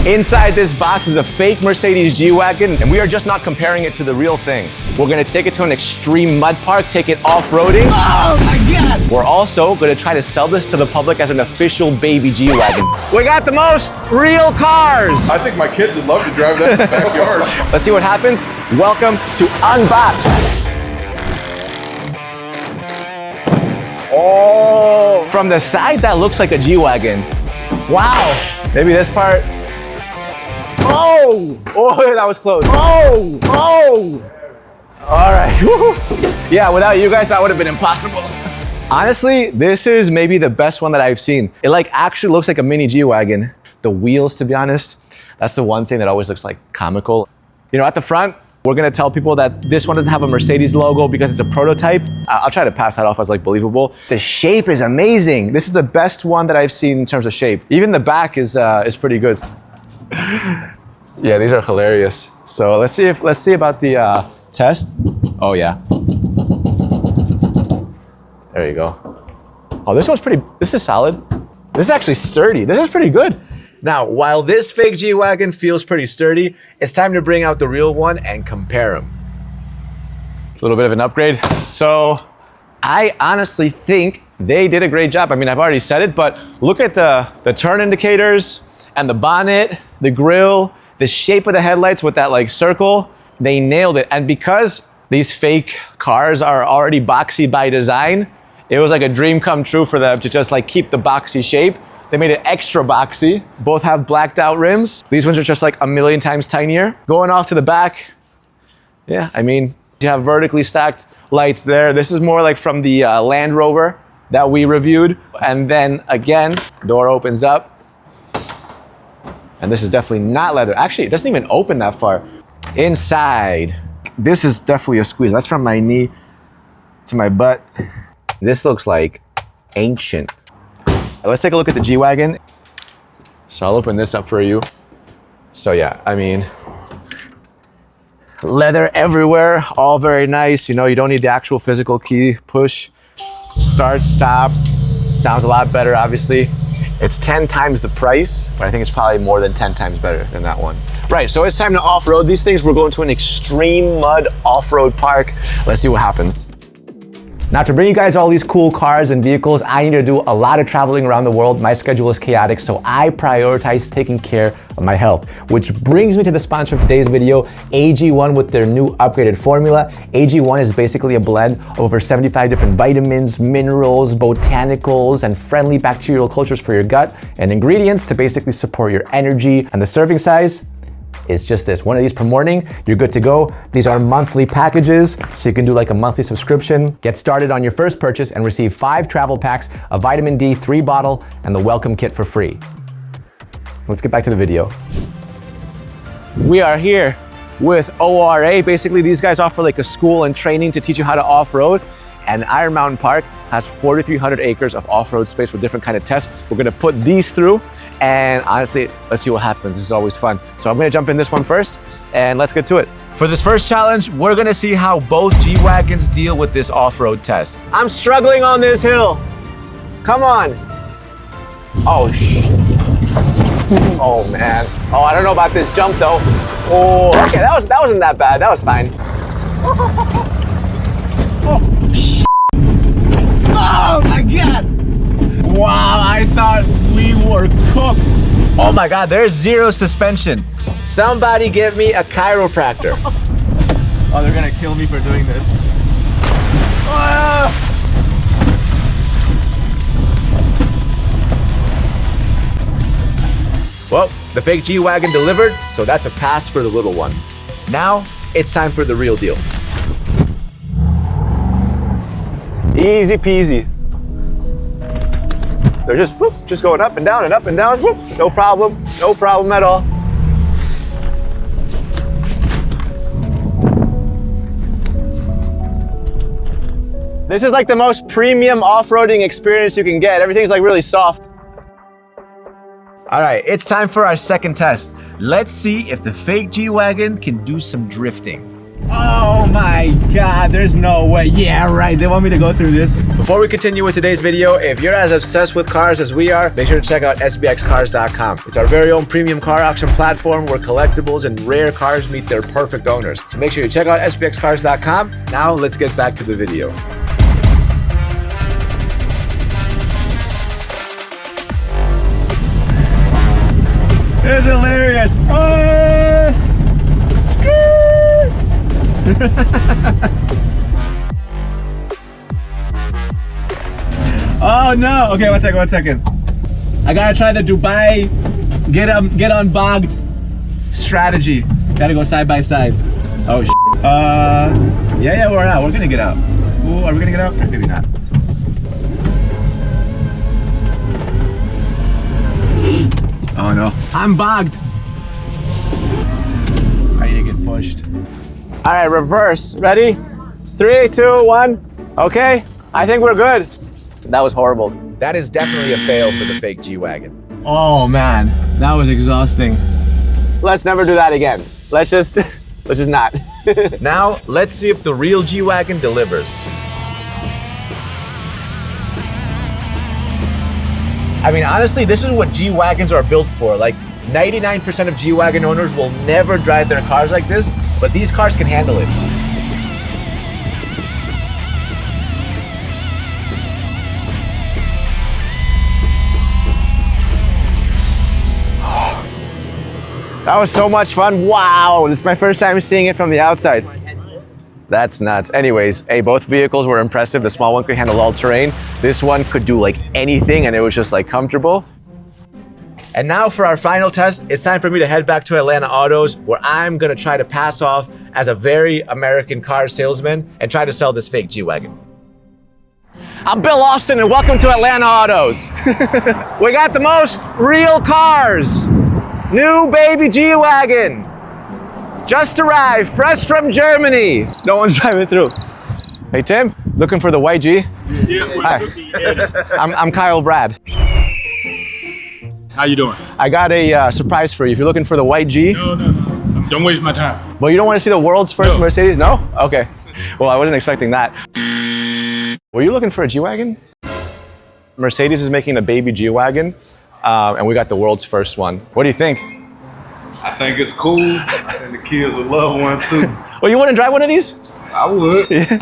Inside this box is a fake Mercedes G-Wagen, and we are just not comparing it to the real thing. We're gonna take it to an extreme mud park, take it off-roading. Oh my God! We're also gonna try to sell this to the public as an official baby G-Wagen. We got the most real cars! I think my kids would love to drive that in the backyard. Let's see what happens. Welcome to Unboxed. Oh! From the side, that looks like a G-Wagen. Wow! Maybe this part. Oh! Oh, that was close. Oh! Oh! All right. Woo-hoo. Yeah, without you guys, that would have been impossible. Honestly, this is maybe the best one that I've seen. It like actually looks like a mini G-Wagon. The wheels, to be honest, that's the one thing that always looks like comical. You know, at the front, we're gonna tell people that this one doesn't have a Mercedes logo because it's a prototype. I'll try to pass that off as like believable. The shape is amazing. This is the best one that I've seen in terms of shape. Even the back is pretty good. Yeah, these are hilarious. So let's see about the test. Oh yeah. There you go. Oh, this is solid. This is actually sturdy. This is pretty good. Now, while this fake G-Wagen feels pretty sturdy, it's time to bring out the real one and compare them. A little bit of an upgrade. So I honestly think they did a great job. I mean, I've already said it, but look at the turn indicators and the bonnet, the grille, the shape of the headlights with that like circle. They nailed it. And because these fake cars are already boxy by design, it was like a dream come true for them to just like keep the boxy shape. They made it extra boxy. Both have blacked out rims. These ones are just like a million times tinier. Going off to the back, yeah, I mean, you have vertically stacked lights there. This is more like from the Land Rover that we reviewed. And then again, door opens up. And this is definitely not leather. Actually, it doesn't even open that far. Inside, this is definitely a squeeze. That's from my knee to my butt. This looks like ancient. Let's take a look at the G-Wagen. So I'll open this up for you. So yeah, I mean, leather everywhere, all very nice. You know, you don't need the actual physical key. Push, start, stop. Sounds a lot better, obviously. It's 10 times the price, but I think it's probably more than 10 times better than that one. Right, so it's time to off-road these things. We're going to an extreme mud off-road park. Let's see what happens. Now, to bring you guys all these cool cars and vehicles, I need to do a lot of traveling around the world. My schedule is chaotic, so I prioritize taking care of my health. Which brings me to the sponsor of today's video, AG1 with their new upgraded formula. AG1 is basically a blend of over 75 different vitamins, minerals, botanicals, and friendly bacterial cultures for your gut, and ingredients to basically support your energy. And the serving size, it's just this, one of these per morning, you're good to go. These are monthly packages, so you can do like a monthly subscription. Get started on your first purchase and receive 5 travel packs, a vitamin D 3 bottle, and the welcome kit for free. Let's get back to the video. We are here with ORA. Basically, these guys offer like a school and training to teach you how to off-road. And Iron Mountain Park has 4,300 acres of off-road space with different kind of tests. We're gonna put these through, and honestly, let's see what happens. This is always fun. So I'm gonna jump in this one first, and let's get to it. For this first challenge, we're gonna see how both G-Wagons deal with this off-road test. I'm struggling on this hill. Come on. Oh, oh man. Oh, I don't know about this jump though. Oh, okay, that wasn't that bad. That was fine. Oh my God! Wow, I thought we were cooked. Oh my God, there's zero suspension. Somebody give me a chiropractor. Oh, they're gonna kill me for doing this. Ah! Well, the fake G-Wagen delivered, so that's a pass for the little one. Now, it's time for the real deal. Easy peasy. They're just going up and down and up and down. Whoop, no problem at all. This is like the most premium off-roading experience you can get. Everything's like really soft. All right, it's time for our second test. Let's see if the fake G-Wagen can do some drifting. Oh my God, there's no way. Yeah, right, they want me to go through this. Before we continue with today's video, if you're as obsessed with cars as we are, make sure to check out sbxcars.com. It's our very own premium car auction platform where collectibles and rare cars meet their perfect owners. So make sure you check out sbxcars.com. Now let's get back to the video. It's hilarious. Oh no! Okay, one second. I gotta try the Dubai get on bogged strategy. Gotta go side by side. Oh yeah, we're out. We're gonna get out. Ooh, are we gonna get out? Maybe not. Oh no, I'm bogged. I need to get pushed. All right, reverse. Ready? 3, 2, 1. Okay, I think we're good. That was horrible. That is definitely a fail for the fake G-Wagen. Oh man, that was exhausting. Let's never do that again. Let's just not. Now, let's see if the real G-Wagen delivers. I mean, honestly, this is what G-Wagons are built for. Like, 99% of G-Wagen owners will never drive their cars like this, but these cars can handle it. That was so much fun. Wow, this is my first time seeing it from the outside. That's nuts. Anyways, hey, both vehicles were impressive. The small one could handle all terrain. This one could do like anything and it was just like comfortable. And now for our final test, it's time for me to head back to Atlanta Autos where I'm gonna try to pass off as a very American car salesman and try to sell this fake G-Wagen. I'm Bill Austin and welcome to Atlanta Autos. We got the most real cars. New baby G-Wagen. Just arrived, fresh from Germany. No one's driving through. Hey Tim, looking for the white G? Yeah, Hi. I'm Kyle Brad. How you doing? I got a surprise for you. If you're looking for the white G. No. Don't waste my time. Well, you don't want to see the world's first No. Mercedes? No? Okay. Well, I wasn't expecting that. Were you looking for a G-Wagen? Mercedes is making a baby G-Wagen, and we got the world's first one. What do you think? I think it's cool. I think the kids would love one too. Well, you wouldn't drive one of these? I would. Yeah.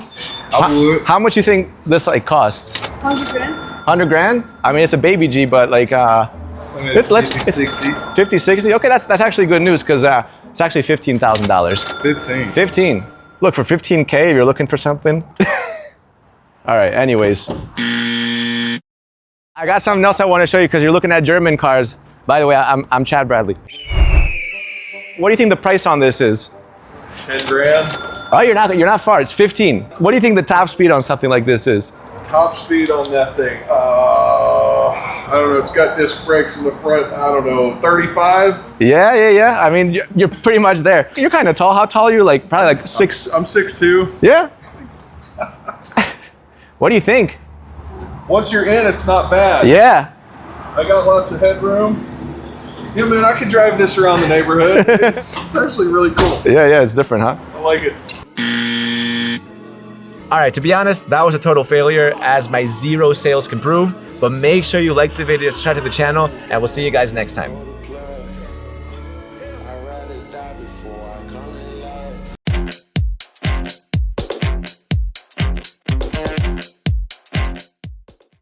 I would. How much do you think this like costs? 100 grand? 100 grand? I mean, it's a baby G, but like, It's 50, 60. 50, 60? Okay, that's actually good news because it's actually $15,000. 15. 15. Look, for 15K, if you're looking for something. All right, anyways. I got something else I want to show you because you're looking at German cars. By the way, I'm Chad Bradley. What do you think the price on this is? 10 grand. Oh, you're not far. It's 15. What do you think the top speed on something like this is? Top speed on that thing. I don't know. It's got disc brakes in the front. I don't know. 35. Yeah. I mean, you're pretty much there. You're kind of tall. How tall are you? Like probably like 6. I'm 6'2". Yeah. What do you think? Once you're in, it's not bad. Yeah. I got lots of headroom. Yeah, man, I could drive this around the neighborhood. It's actually really cool. Yeah, it's different, huh? I like it. All right, to be honest, that was a total failure as my 0 sales can prove, but make sure you like the video, subscribe to the channel, and we'll see you guys next time.